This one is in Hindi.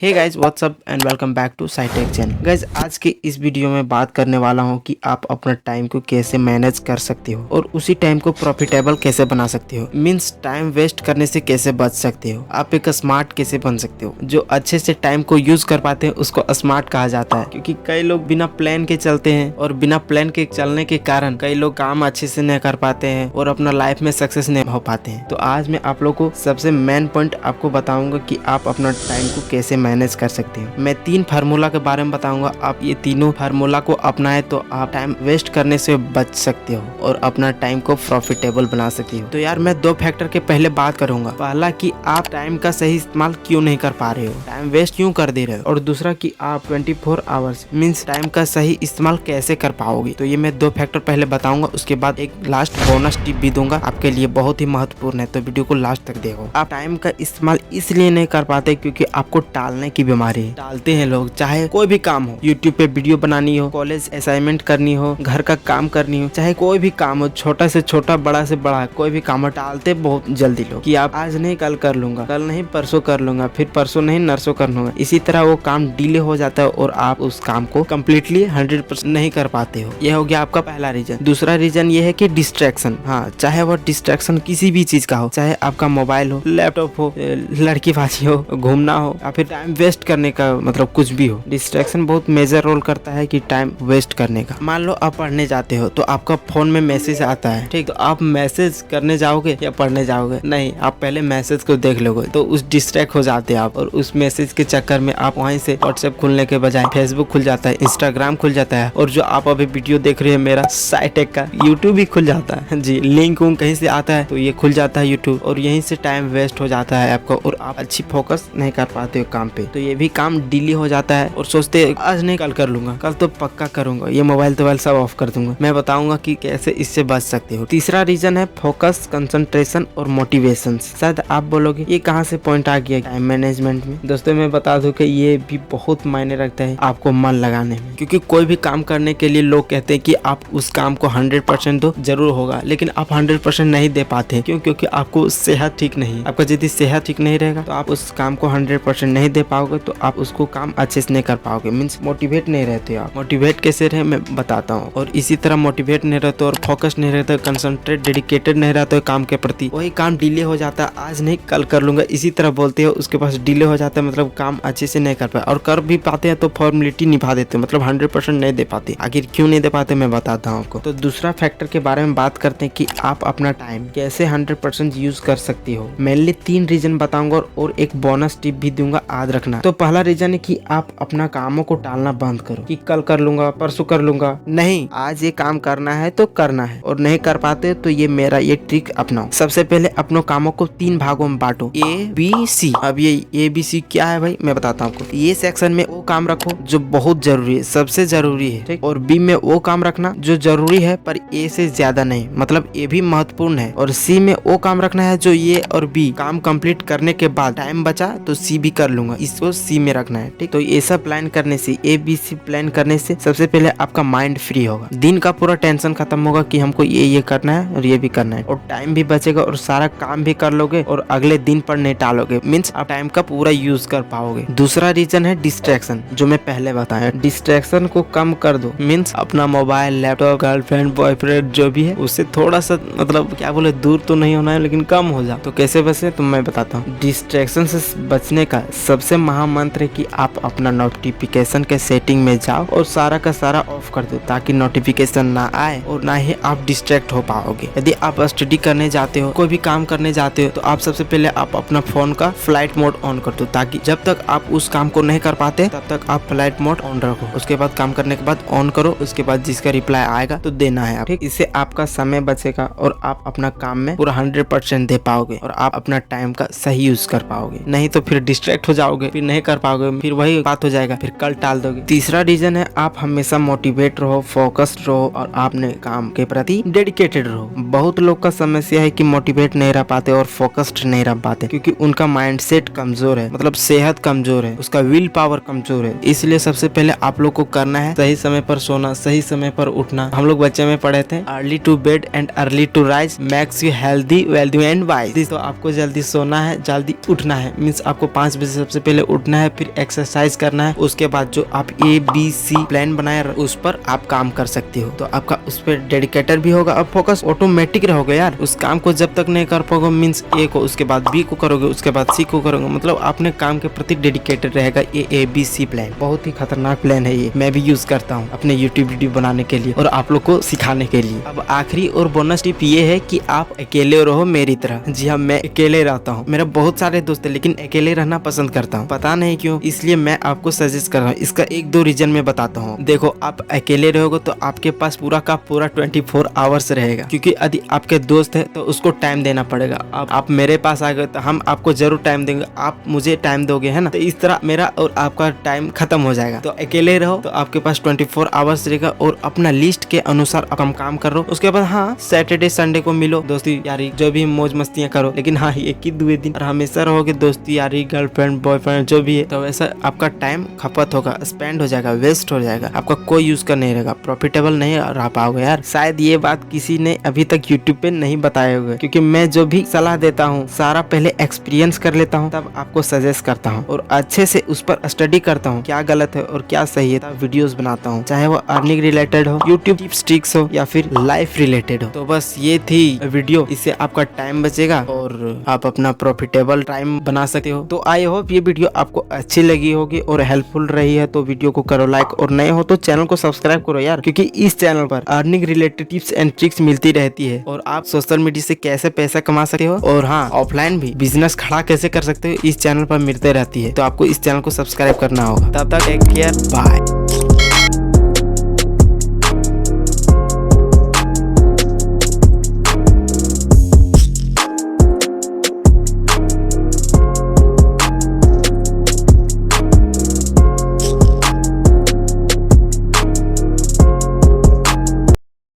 Hey guys what's up and welcome back to SciTech channel. Guys आज के इस वीडियो में बात करने वाला हूँ कि आप अपना टाइम को कैसे मैनेज कर सकते हो और उसी टाइम को प्रॉफिटेबल कैसे बना सकते हो। मीन्स टाइम वेस्ट करने से कैसे बच सकते हो, आप एक स्मार्ट कैसे बन सकते हो। जो अच्छे से टाइम को यूज कर पाते हैं उसको स्मार्ट कहा जाता है, क्योंकि कई लोग बिना प्लान के चलते हैं और बिना प्लान के चलने के कारण कई लोग काम अच्छे से नहीं कर पाते हैं और अपना लाइफ में सक्सेस नहीं हो पाते हैं। तो आज मैं आप लोग को सबसे मेन पॉइंट आपको बताऊंगा कि आप अपना टाइम को कैसे मैनेज कर सकते हो। मैं 3 फार्मूला के बारे में बताऊंगा, आप ये तीनों फार्मूला को अपनाए तो आप टाइम वेस्ट करने से बच सकते हो और अपना टाइम को प्रॉफिटेबल बना सकते हो। तो यार मैं 2 फैक्टर के पहले बात करूंगा। पहला कि आप टाइम का सही इस्तेमाल क्यों नहीं कर पा रहे हो, टाइम वेस्ट क्यों कर दे रहे हो, और दूसरा कि आप 24 आवर्स मीन्स टाइम का सही इस्तेमाल कैसे कर पाओगे। तो ये मैं 2 फैक्टर पहले बताऊंगा, उसके बाद एक लास्ट बोनस टिप भी दूंगा आपके लिए, बहुत ही महत्वपूर्ण है, तो वीडियो को लास्ट तक देखो। आप टाइम का इस्तेमाल इसलिए नहीं कर पाते क्योंकि आपको टालने की बीमारी है। टालते हैं लोग, चाहे कोई भी काम हो, यूट्यूब पे वीडियो बनानी हो, कॉलेज असाइनमेंट करनी हो, घर का काम करनी हो, चाहे कोई भी काम हो, छोटा से छोटा बड़ा से बड़ा कोई भी काम हो, टालते बहुत जल्दी लोग कि आप आज नहीं कल कर लूंगा, कल नहीं परसों कर लूंगा, फिर परसों नहीं नरसों कर लूंगा। इसी तरह वो काम डिले हो जाता है और आप उस काम को कम्प्लीटली 100% नहीं कर पाते हो। यह हो गया आपका पहला रीजन। दूसरा रीजन ये है कि डिस्ट्रैक्शन। हाँ, चाहे वो डिस्ट्रैक्शन किसी भी चीज का हो, चाहे आपका मोबाइल हो, लैपटॉप हो, लड़कीबाजी हो, घूमना हो, या फिर टाइम वेस्ट करने का मतलब कुछ भी हो। डिस्ट्रैक्शन बहुत मेजर रोल करता है कि टाइम वेस्ट करने का। मान लो आप पढ़ने जाते हो तो आपका फोन में मैसेज आता है, ठीक, तो आप मैसेज करने जाओगे या पढ़ने जाओगे? नहीं, आप पहले मैसेज को देख लोगे, तो उस डिस्ट्रैक्ट हो जाते हैं आप, और उस मैसेज के चक्कर में आप वहीं से व्हाट्सएप खुलने के बजाय फेसबुक खुल जाता है, इंस्टाग्राम खुल जाता है, और जो आप अभी वीडियो देख रहे हैं मेरा साइटेक का, यूट्यूब भी खुल जाता है जी। लिंक कहीं से आता है तो ये खुल जाता है यूट्यूब, और यहीं से टाइम वेस्ट हो जाता है आपका और आप अच्छी फोकस नहीं कर पाते हो काम पे। तो ये भी काम डिले हो जाता है और सोचते हैं आज नहीं कल कर लूंगा, कल तो पक्का करूंगा, ये मोबाइल तो सब ऑफ कर दूंगा। मैं बताऊंगा कि कैसे इससे बच सकते हो। तीसरा रीजन है फोकस, कंसंट्रेशन और मोटिवेशन। शायद आप बोलोगे ये कहाँ से पॉइंट आ गया टाइम मैनेजमेंट में। दोस्तों मैं बता दूं कि ये भी बहुत मायने रखता है आपको मन लगाने में, क्योंकि कोई भी काम करने के लिए लोग कहते हैं कि आप उस काम को 100% दो, जरूर होगा, लेकिन आप 100% नहीं दे पाते। क्यों? क्योंकि आपको सेहत ठीक नहीं, आपका यदि सेहत ठीक नहीं रहेगा तो आप उस काम को 100% नहीं दे पाओगे, तो आप उसको काम अच्छे से नहीं कर पाओगे। मीन्स मोटिवेट नहीं रहते आप। मोटिवेट कैसे रहे मैं बताता हूँ। और इसी तरह मोटिवेट नहीं रहते और फोकस नहीं रहते, कंसंट्रेट डेडिकेटेड नहीं रहते काम के प्रति, वही काम डिले हो जाता है, आज नहीं कल कर लूंगा, इसी तरह बोलते हो, उसके पास डिले हो जाता है, मतलब काम अच्छे से नहीं कर पाए, और कर भी पाते हैं तो फॉर्मेलिटी निभा देते हैं, मतलब 100% नहीं दे पाते। आखिर क्यों नहीं दे पाते मैं बताता हूँ आपको। तो दूसरा फैक्टर के बारे में बात करते हैं कि आप अपना टाइम कैसे 100% यूज कर सकती हो। मेनली 3 रीजन बताऊंगा और एक बोनस टिप भी दूंगा, याद रखना। तो पहला रीजन है कि आप अपना कामों को टालना बंद करो कि कल कर लूंगा, परसों कर लूंगा। नहीं, आज ये काम करना है तो करना है, और नहीं कर पाते तो ये मेरा ये ट्रिक अपनाओ। सबसे पहले अपनों कामों को 3 भागों में बांटो, ABC। अब ये ABC क्या है भाई मैं बताता हूँ आपको। ये सेक्शन में वो काम रखो जो बहुत जरूरी है, सबसे जरूरी है, ठीक, और B में वो काम रखना जो जरूरी है पर A से ज्यादा नहीं, मतलब A भी महत्वपूर्ण है, और C में वो काम रखना है जो ये और B काम कंप्लीट करने के बाद टाइम बचा तो C भी कर लूंगा, इसको C में रखना है, ठीक। तो ये सब प्लान करने से, ABC प्लान करने से सबसे पहले आपका माइंड फ्री होगा, दिन का पूरा टेंशन खत्म होगा कि हमको ये करना है और ये भी करना है, और टाइम भी बचेगा और सारा काम भी कर लोगे और अगले दिन पर नहीं टालोगे। मीन्स आप टाइम का पूरा यूज कर पाओगे। दूसरा रीजन है डिस्ट्रैक्शन, जो मैं पहले बताया। डिस्ट्रैक्शन को कम कर दो, मीन्स अपना मोबाइल, लैपटॉप, गर्लफ्रेंड, बॉयफ्रेंड जो भी है उससे थोड़ा सा मतलब क्या बोले, दूर तो नहीं होना है लेकिन कम हो जाओ। तो कैसे बचे तो मैं बताता हूँ। डिस्ट्रैक्शन से बचने का सबसे महामंत्र है कि आप अपना नोटिफिकेशन के सेटिंग में जाओ और सारा का सारा ऑफ कर दो, ताकि नोटिफिकेशन ना आए और ना ही आप डिस्ट्रैक्ट हो पाओगे। यदि आप स्टडी करने जाते हो, कोई भी काम करने जाते हो, तो आप सबसे पहले आप अपना फोन का फ्लाइट मोड ऑन कर दो, ताकि जब तक आप उस काम को नहीं कर पाते तब तक आप फ्लाइट मोड ऑन रखो। उसके बाद काम करने के बाद ऑन करो, उसके बाद जिसका रिप्लाई आएगा तो देना है, ठीक। इससे आपका समय बचेगा और आप अपना काम में पूरा 100% दे पाओगे और आप अपना टाइम का सही यूज कर पाओगे। नहीं तो फिर डिस्ट्रैक्ट हो जाओगे, फिर नहीं कर पाओगे, फिर वही बात हो जाएगा, फिर कल टाल दोगे। तीसरा रीजन है आप हमेशा मोटिवेट रहो, फोकस्ड रहो और अपने काम के प्रति डेडिकेटेड रहो। बहुत लोग का समस्या है कि मोटिवेट नहीं रह पाते और फोकस्ड नहीं रह पाते, क्योंकि उनका माइंडसेट कमजोर है, मतलब सेहत कमजोर है, उसका विल पावर कमजोर है। इसलिए सबसे पहले आप लोग को करना है सही समय पर सोना, सही समय पर उठना। हम लोग बच्चे में पढ़े थे early to bed and early to rise makes you healthy, wealthy and wise. तो आपको जल्दी सोना है, जल्दी उठना है। मीन्स आपको 5 बजे सबसे पहले उठना है, फिर एक्सरसाइज करना है, उसके बाद जो आप ABC प्लान बनाए उस पर आप काम कर सकते हो। तो आपका उस पर डेडिकेटेड भी होगा, अब फोकस ऑटोमेटिक रहोगे यार। उस काम को जब तक नहीं कर पाओगे, मीन्स A को, उसके बाद B को करोगे, उसके बाद C को करोगे, मतलब आपने काम के प्रति डेडिकेटेड रहेगा। ये ABC प्लान बहुत ही खतरनाक प्लान है, ये मैं भी यूज करता हूँ अपने यूट्यूब वीडियो बनाने के लिए और आप लोग को सिखाने के लिए। अब आखिरी और बोनस टिप ये है कि आप अकेले रहो मेरी तरह। जी हाँ, मैं अकेले रहता हूँ, मेरे बहुत सारे दोस्त है, लेकिन अकेले रहना पसंद करता हूँ, पता नहीं क्यों, इसलिए मैं आपको सजेस्ट कर रहा हूँ। इसका 1-2 रीजन मैं बताता हूँ। देखो, आप अकेले रहोगे तो आपके पास पूरा का पूरा 24 आवर्स रहेगा, क्योंकि यदि आपके दोस्त है तो उसको टाइम देना पड़ेगा। अब आप मेरे पास आ गए तो हम आपको जरूर टाइम देंगे, आप मुझे टाइम दोगे, है ना। तो इस तरह मेरा और आपका टाइम खत्म हो जाएगा। तो अकेले रहो तो आपके पास 24 आवर्स रहेगा और अपना लिस्ट के अनुसार आप काम कर रहे हो। उसके बाद हाँ, सैटरडे संडे को मिलो, दोस्ती यारी जो भी मौज मस्तियां करो, लेकिन हाँ, एक ही 2 दिन और हमेशा रहोगे दोस्ती यारी, गर्लफ्रेंड बॉयफ्रेंड जो भी है, तो वैसा आपका टाइम खपत होगा, स्पेंड हो जाएगा, वेस्ट हो जाएगा, आपका कोई यूज कर नहीं रहेगा, प्रॉफिटेबल नहीं रह पाओगे यार। शायद ये बात किसी ने अभी तक यूट्यूब पे नहीं बताए हुए, क्योंकि मैं जो भी सलाह देता हूँ सारा पहले एक्सपीरियंस कर लेता हूँ, तब आपको सजेस्ट करता हूँ और अच्छे से उस पर स्टडी करता हूँ, क्या गलत है और क्या सही है, तब वीडियोस बनाता हूँ, चाहे वो अर्निंग रिलेटेड हो, यूट्यूब टिप्स ट्रिक्स हो या फिर लाइफ रिलेटेड हो। तो बस ये थी वीडियो, इससे आपका टाइम बचेगा और आप अपना प्रॉफिटेबल टाइम बना सकते हो। तो आई होप ये वीडियो आपको अच्छी लगी होगी और हेल्पफुल रही है, तो वीडियो को करो लाइक और नए हो तो चैनल को सब्सक्राइब करो यार, क्योंकि इस चैनल पर earning related tips and tricks मिलती रहती है और आप सोशल मीडिया से कैसे पैसा कमा सकते हो और हाँ, ऑफलाइन भी बिजनेस खड़ा कैसे कर सकते हो, इस चैनल पर मिलते रहती है। तो आपको इस चैनल को सब्सक्राइब करना होगा। तब तक टेक केयर, बाय।